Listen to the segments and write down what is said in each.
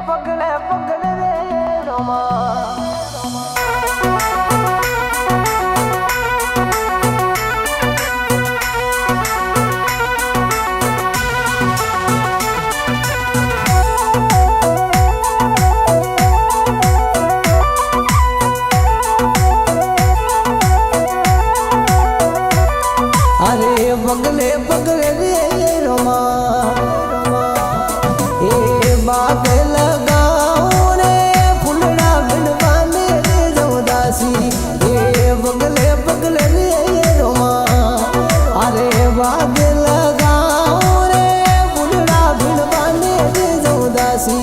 પગલે પગલે રે રોમા पगले पगले रे रोमा ए बाग लगाओ रे फुलड़ा बिनवाने रे जौदासी ए पगले पगले रे रोमा अरे बाग लगाओ रे फुलड़ा बिनवाने रे जौदासी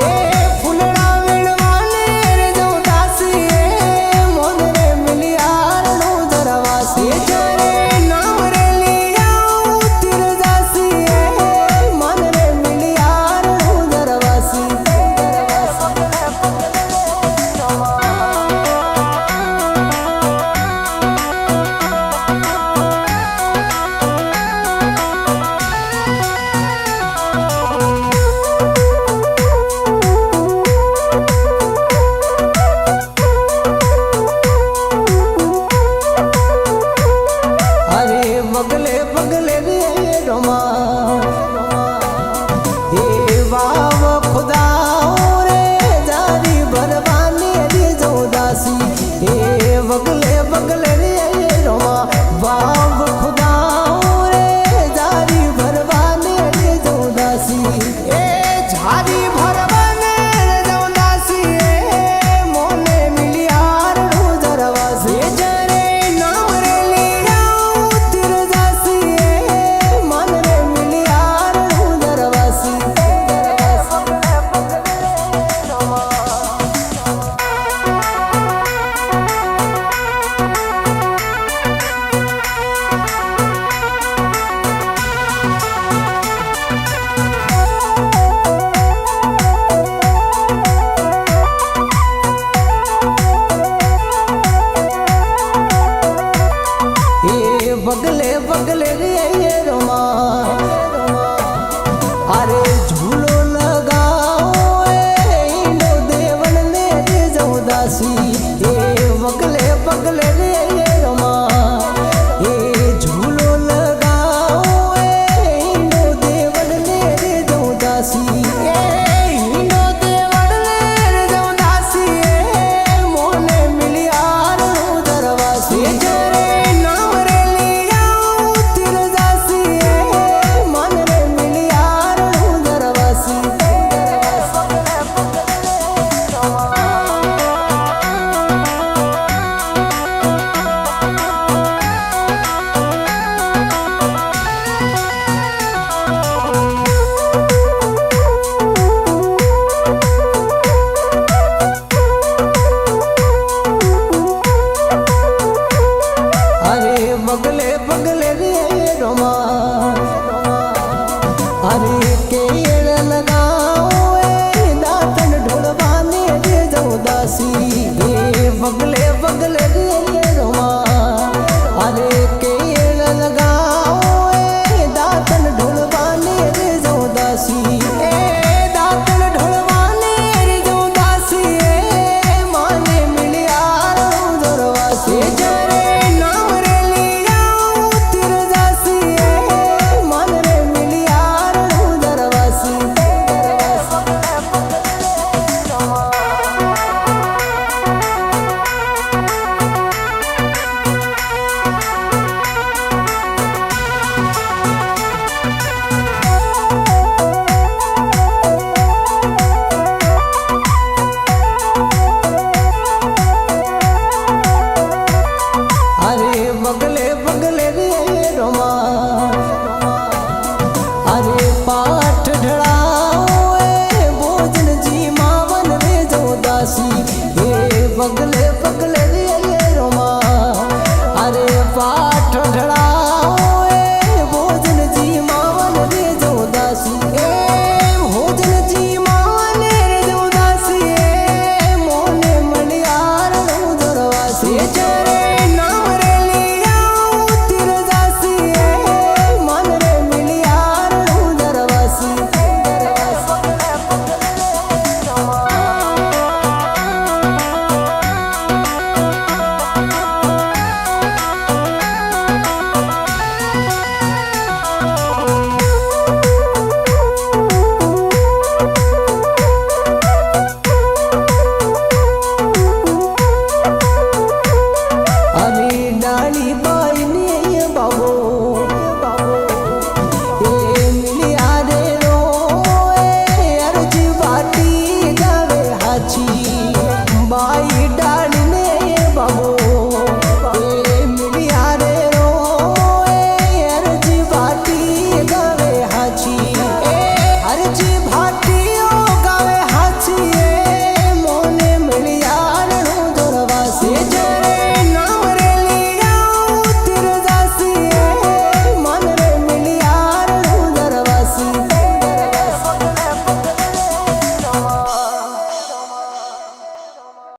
ए फुलड़ा बिनवाने रे जौदासी ए मोन रे मिलियार नो दरवासी पगले पगले रे रोमा हे वाव खुदा रे जारी भरवानी रे जौदासी हे पगले पगले रे रोमा वाव खुदा रे जारी भरवानी रे जौदासी ए झारी भरवानी रे जौदासी ए मोने मिलियार नो दरवासी जरे नाम रे लिया હાટી